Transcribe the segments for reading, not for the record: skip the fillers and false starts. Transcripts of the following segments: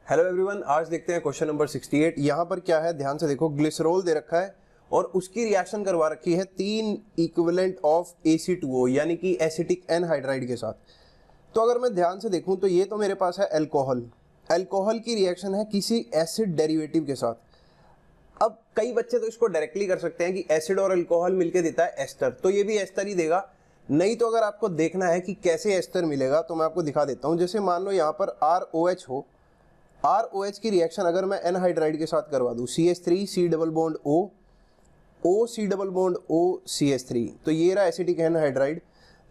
Hello everyone, आज देखते हैं क्वेश्चन नंबर 68। यहाँ पर क्या है, ध्यान से देखो। ग्लिसरॉल दे रखा है और उसकी रिएक्शन करवा रखी है 3 इक्विवेलेंट ऑफ AC2O यानी कि एसिटिक एनहाइड्राइड के साथ। तो अगर मैं ध्यान से देखूं तो ये तो मेरे पास है अल्कोहल की रिएक्शन है किसी एसिड डेरिवेटिव के साथ। अब कई बच्चे तो इसको डायरेक्टली कर सकते हैं कि एसिड और अल्कोहल मिलके देता है एस्टर, तो ये भी एस्टर ही देगा। नहीं तो अगर आपको देखना है कि कैसे एस्टर मिलेगा तो मैं आपको दिखा देता हूँ। जैसे मान लो यहाँ पर ROH हो, ROH की रिएक्शन अगर मैं एनहाइड्राइड के साथ करवा दूँ, CH3 C double bond O, O C double bond O CH3, तो ये रहा एसिटिक एनहाइड्राइड।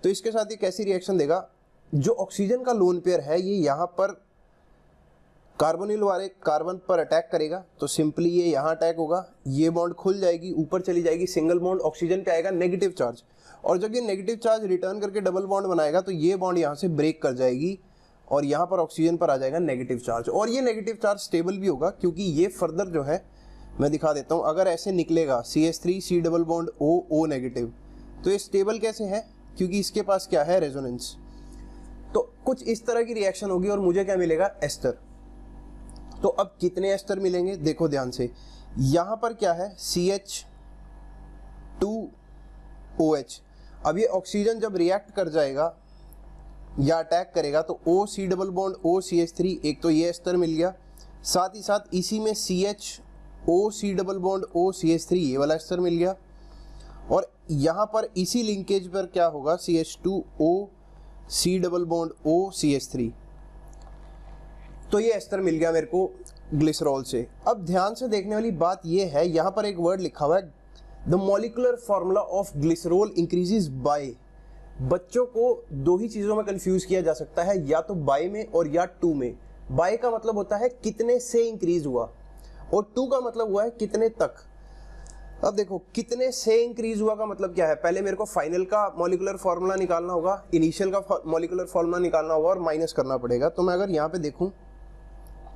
तो इसके साथ ये कैसी रिएक्शन देगा, जो ऑक्सीजन का लोन पेयर है ये यहाँ पर कार्बोनिल वाले कार्बन पर अटैक करेगा, तो सिंपली ये यहाँ अटैक होगा, ये बॉन्ड खुल जाएगी, ऊपर चली जाएगी, सिंगल बॉन्ड ऑक्सीजन पे आएगा नेगेटिव चार्ज, और जब ये नेगेटिव चार्ज रिटर्न करके डबल बॉन्ड बनाएगा तो ये बॉन्ड यहाँ से ब्रेक कर जाएगी और यहाँ पर ऑक्सीजन पर आ जाएगा नेगेटिव चार्ज। और ये नेगेटिव चार्ज स्टेबल भी होगा क्योंकि ये फर्दर जो है मैं दिखा देता हूँ। अगर ऐसे निकलेगा CH3 C double bond O negative, तो ये स्टेबल कैसे है, क्योंकि इसके पास क्या है, रेजोनेंस। तो कुछ इस तरह की रिएक्शन होगी और मुझे क्या मिलेगा, एस्टर। तो अब कितने एस्टर मिलेंगे, देखो ध्यान से। यहाँ पर क्या है, CH2OH। अब ये ऑक्सीजन जब रिएक्ट कर जाएगा या अटैक करेगा तो O C double bond O CH3, एक तो ये एस्टर मिल गया, साथ ही साथ इसी में CHO C double bond O CH3, ये वाला एस्टर मिल गया। और यहाँ पर इसी लिंकेज पर क्या होगा, CH2O C double bond O CH3, तो ये एस्टर मिल गया मेरे को ग्लिसरॉल से। अब ध्यान से देखने वाली बात ये है, यहाँ पर एक वर्ड लिखा हुआ है, the molecular formula of glycerol increases by. बच्चों को दो ही चीजों में कंफ्यूज किया जा सकता है, या तो बाय में और या टू में। बाय का मतलब होता है कितने से इंक्रीज हुआ, और टू का मतलब हुआ है कितने तक। अब देखो, कितने से इंक्रीज हुआ का मतलब क्या है, पहले मेरे को फाइनल का मॉलिक्यूलर फॉर्मूला निकालना होगा, इनिशियल का मॉलिक्यूलर फॉर्मूला निकालना होगा और माइनस करना पड़ेगा। तो मैं अगर यहाँ पे देखूँ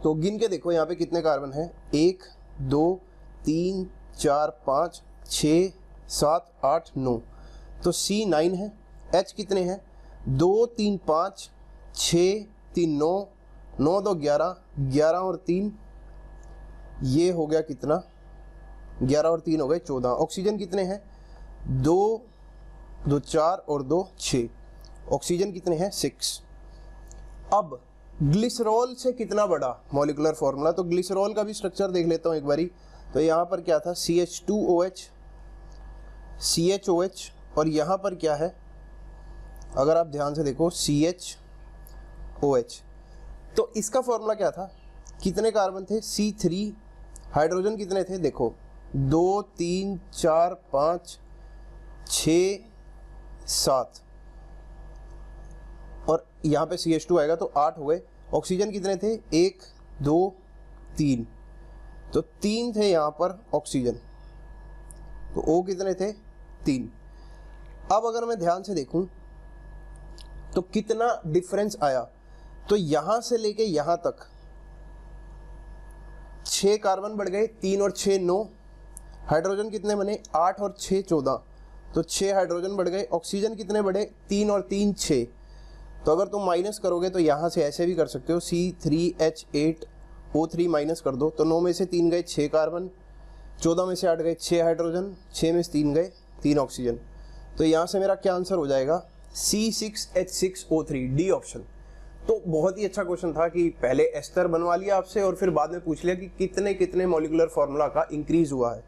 तो गिन के देखो यहाँ पे कितने कार्बन है, 1 2 3 4 5 6 7 8 9, तो C 9 है। H कितने हैं, 2 3 5 6 3 9 9 2 11 11 और 3, ये हो गया कितना, 11 और 3 हो गए 14। ऑक्सीजन कितने हैं, 2 2 4 और 2 6, ऑक्सीजन कितने हैं, 6। अब ग्लिसरॉल से कितना बड़ा मॉलिक्यूलर फॉर्मूला, तो ग्लिसरॉल का भी स्ट्रक्चर देख लेता हूँ एक बारी। तो यहाँ पर क्या था, CH2OH CHOH, और यहाँ पर क्या है, अगर आप ध्यान से देखो CHOH। तो इसका फॉर्मूला क्या था, कितने कार्बन थे, C3, हाइड्रोजन कितने थे, देखो 2 3 4 5 6 7, और यहाँ पे CH2 आएगा तो 8 हो गए। ऑक्सीजन कितने थे, 1 2 3, तो 3 थे यहाँ पर ऑक्सीजन, तो O कितने थे, 3। अब अगर मैं ध्यान से देखूं तो कितना डिफरेंस आया, तो यहाँ से लेके यहाँ तक 6 कार्बन बढ़ गए, 3 और 6 9। हाइड्रोजन कितने बने, 8 और 6 14, तो 6 हाइड्रोजन बढ़ गए। ऑक्सीजन कितने बढ़े, 3 और 3 6। तो अगर तुम माइनस करोगे तो यहाँ से ऐसे भी कर सकते हो, C3H8O3 माइनस कर दो, तो 9 में से 3 गए 6 कार्बन, 14 में से 8 गए 6 हाइड्रोजन, 6 में से 3 गए 3 ऑक्सीजन। तो यहाँ से मेरा क्या आंसर हो जाएगा, C6H6O3, डी ऑप्शन। तो बहुत ही अच्छा क्वेश्चन था कि पहले एस्टर बनवा लिया आपसे और फिर बाद में पूछ लिया कि कितने कितने मॉलिक्यूलर फॉर्मूला का इंक्रीज हुआ है।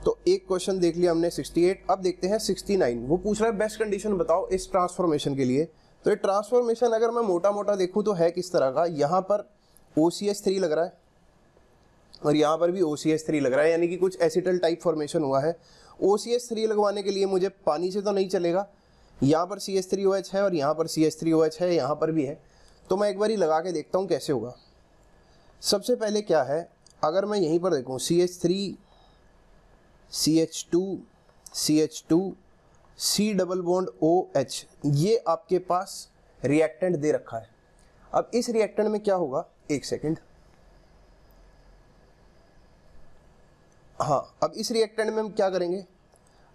तो एक क्वेश्चन देख लिया हमने 68। अब देखते हैं 69। वो पूछ रहा है बेस्ट कंडीशन बताओ इस ट्रांसफॉर्मेशन के लिए। तो ये ट्रांसफॉर्मेशन अगर मैं मोटा मोटा देखूं तो है किस तरह का, यहाँ पर OCH3 लग रहा है और यहाँ पर भी OCH3 लग रहा है, यानी कि कुछ एसिटल टाइप फॉर्मेशन हुआ है। OCH3 लगवाने के लिए मुझे पानी से तो नहीं चलेगा, यहाँ पर CH3OH है और यहाँ पर CH3OH है, यहाँ पर भी है। तो मैं एक बार ही लगा के देखता हूँ कैसे होगा। सबसे पहले क्या है, अगर मैं यहीं पर देखूँ CH3 CH2 CH2 C double bond OH, ये आपके पास रिएक्टेंट दे रखा है। अब इस रिएक्टेंट में क्या होगा, एक सेकेंड, हाँ, अब इस रिएक्टेंट में हम क्या करेंगे,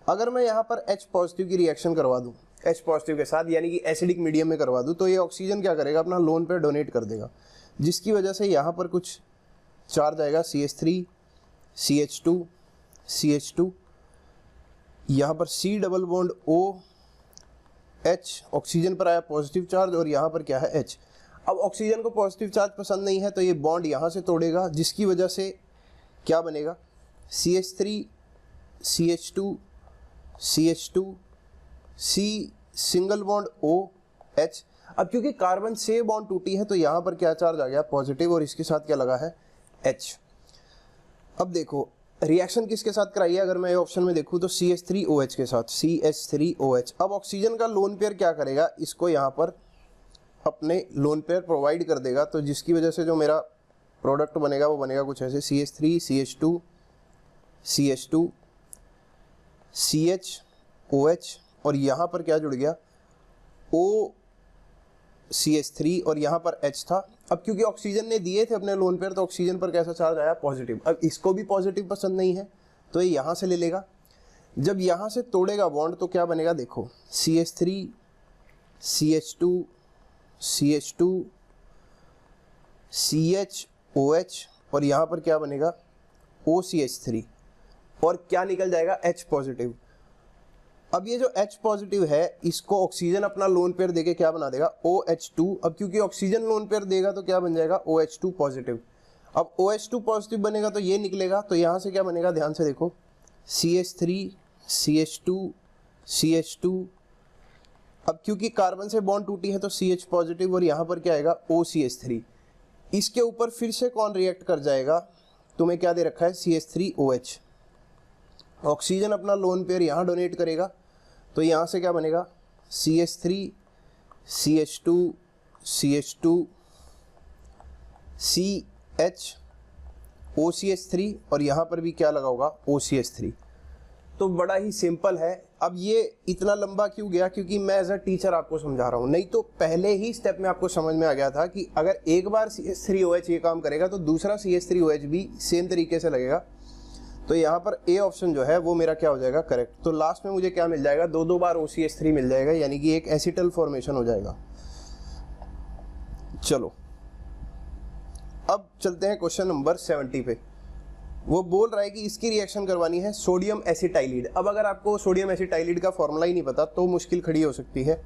अगर मैं यहाँ पर H पॉजिटिव की रिएक्शन करवा दूँ H पॉजिटिव के साथ, यानी कि एसिडिक मीडियम में करवा दूँ, तो ये ऑक्सीजन क्या करेगा, अपना लोन पेयर डोनेट कर देगा। जिसकी वजह से यहाँ पर कुछ चार्ज आएगा CH3 CH2 CH2, यहाँ पर C double bond OH oxygen पर आया पॉजिटिव चार्ज और यहाँ पर क्या है H। अब ऑक्सीजन को पॉजिटिव चार्ज पसंद नहीं है तो ये बॉन्ड यहाँ से तोड़ेगा, जिसकी वजह से क्या बनेगा CH3 CH2 CH2 C single bond OH। अब क्योंकि कार्बन से बॉन्ड टूटी है तो यहाँ पर क्या चार्ज आ गया पॉजिटिव और इसके साथ क्या लगा है H। अब देखो रिएक्शन किसके साथ कराई है, अगर मैं ऑप्शन में देखूँ तो CH3OH के साथ, CH3OH। अब ऑक्सीजन का लोन पेयर क्या करेगा, इसको यहाँ पर अपने लोन पेयर प्रोवाइड कर देगा, तो जिसकी वजह से जो मेरा प्रोडक्ट बनेगा वो बनेगा कुछ ऐसे CH3 CH2 CH2 CHOH और यहाँ पर क्या जुड़ गया OCH3 और यहाँ पर H था। अब क्योंकि ऑक्सीजन ने दिए थे अपने लोन पेयर तो ऑक्सीजन पर कैसा चार्ज आया पॉजिटिव। अब इसको भी पॉजिटिव पसंद नहीं है तो ये यहाँ से ले लेगा, जब यहाँ से तोड़ेगा बॉन्ड तो क्या बनेगा देखो CH3 CH2 CH2 CHOH और यहाँ पर क्या बनेगा OCH3 और क्या निकल जाएगा H पॉजिटिव। अब ये जो H पॉजिटिव है इसको ऑक्सीजन अपना लोन पेयर देके क्या बना देगा OH2। अब क्योंकि ऑक्सीजन लोन पेयर देगा तो क्या बन जाएगा OH2 पॉजिटिव। अब OH2 पॉजिटिव बनेगा तो ये निकलेगा, तो यहाँ से क्या बनेगा ध्यान से देखो CH3 CH2 CH2। अब क्योंकि कार्बन से बॉन्ड टूटी है तो CH पॉजिटिव और यहाँ पर क्या आएगा OCH3। इसके ऊपर फिर से कौन रिएक्ट कर जाएगा, तुम्हें क्या दे रखा है CH3OH। ऑक्सीजन अपना लोन पेयर यहाँ डोनेट करेगा तो यहाँ से क्या बनेगा CH3 CH2 CH2 CH OCH3 और यहाँ पर भी क्या लगा होगा OCH3। तो बड़ा ही सिंपल है। अब ये इतना लंबा क्यों गया, क्योंकि मैं एज अ टीचर आपको समझा रहा हूँ, नहीं तो पहले ही स्टेप में आपको समझ में आ गया था कि अगर एक बार CH3OH ये काम करेगा तो दूसरा CH3OH भी सेम तरीके से लगेगा। तो यहाँ पर ए ऑप्शन जो है वो मेरा क्या हो जाएगा करेक्ट। तो लास्ट में मुझे क्या मिल जाएगा, दो बार OCH3 मिल जाएगा, यानी कि एक एसिटल फॉर्मेशन हो जाएगा। चलो अब चलते हैं क्वेश्चन नंबर 70 पे। वो बोल रहा है कि इसकी रिएक्शन करवानी है सोडियम एसिटाइलिड। अब अगर आपको सोडियम एसिटाइलिड का फॉर्मूला ही नहीं पता तो मुश्किल खड़ी हो सकती है।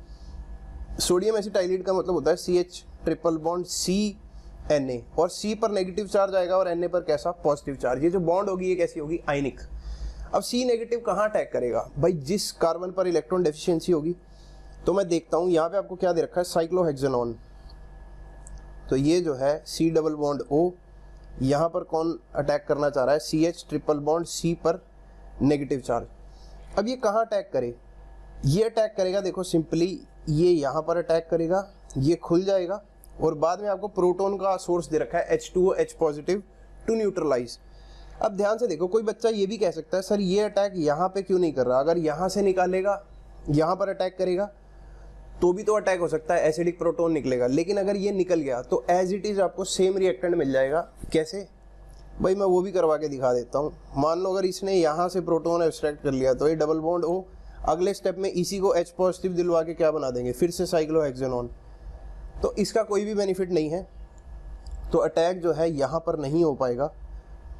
सोडियम एसिटाइलिड का मतलब होता है CH ट्रिपल बॉन्ड CNA और C पर नेगेटिव चार्ज आएगा और Na पर कैसा पॉजिटिव चार्ज। ये जो बॉन्ड होगी ये कैसी होगी आयनिक। अब C नेगेटिव कहाँ अटैक करेगा भाई, जिस कार्बन पर इलेक्ट्रॉन डेफिशिएंसी होगी। तो मैं देखता हूँ यहाँ पे आपको क्या दे रखा है साइक्लोहेक्सेनॉन। तो ये जो है C डबल बॉन्ड O, यहाँ पर कौन अटैक करना चाह रहा है CH ट्रिपल बॉन्ड C पर नेगेटिव चार्ज। अब ये कहाँ अटैक करे, ये अटैक करेगा देखो सिंपली ये यहाँ पर अटैक करेगा, ये खुल जाएगा और बाद में आपको प्रोटॉन का सोर्स दे रखा है H2O H positive to neutralise. अब ध्यान से देखो, कोई बच्चा ये भी कह सकता है सर ये अटैक यहाँ पे क्यों नहीं कर रहा, अगर यहाँ से निकालेगा यहाँ पर अटैक करेगा तो भी तो अटैक हो सकता है, एसिडिक प्रोटॉन निकलेगा। लेकिन अगर ये निकल गया तो एज इट इज आपको सेम रिएक्टेंट मिल जाएगा। कैसे भाई, मैं वो भी करवा के दिखा देता हूँ। मान लो अगर इसने यहाँ से प्रोटॉन एब्स्ट्रैक्ट कर लिया तो ये डबल बॉन्ड O, अगले स्टेप में इसी को H पॉजिटिव दिलवा के क्या बना देंगे फिर से साइक्लोहेक्सेनॉन। तो इसका कोई भी बेनिफिट नहीं है, तो अटैक जो है यहाँ पर नहीं हो पाएगा।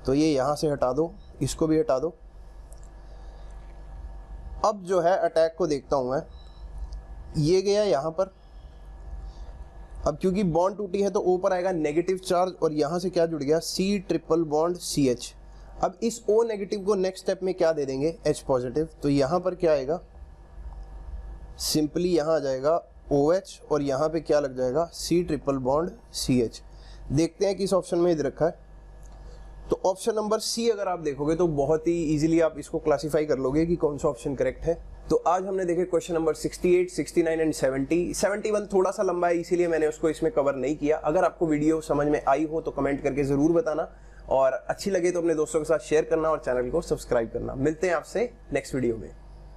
तो ये यहाँ से हटा दो, इसको भी हटा दो। अब जो है अटैक को देखता हूँ मैं, ये गया यहाँ पर। अब क्योंकि बॉन्ड टूटी है तो O पर आएगा नेगेटिव चार्ज और यहाँ से क्या जुड़ गया C ट्रिपल बॉन्ड CH। अब इस O नेगेटिव को नेक्स्ट स्टेप में क्या दे देंगे H पॉजिटिव। तो यहाँ पर क्या आएगा, सिंपली यहाँ आ जाएगा OH और यहाँ पे क्या लग जाएगा C ट्रिपल बॉन्ड CH। देखते हैं किस ऑप्शन में इधर रखा है। तो ऑप्शन नंबर C अगर आप देखोगे तो बहुत ही इजीली आप इसको क्लासिफाई कर लोगे कि कौन सा ऑप्शन करेक्ट है। तो आज हमने देखे क्वेश्चन नंबर 68, 69 एंड 70। 71 थोड़ा सा लंबा है इसीलिए मैंने उसको इसमें कवर नहीं किया। अगर आपको वीडियो समझ में आई हो तो कमेंट करके जरूर बताना और अच्छी लगे तो अपने दोस्तों के साथ शेयर करना और चैनल को सब्सक्राइब करना। मिलते हैं आपसे नेक्स्ट वीडियो में।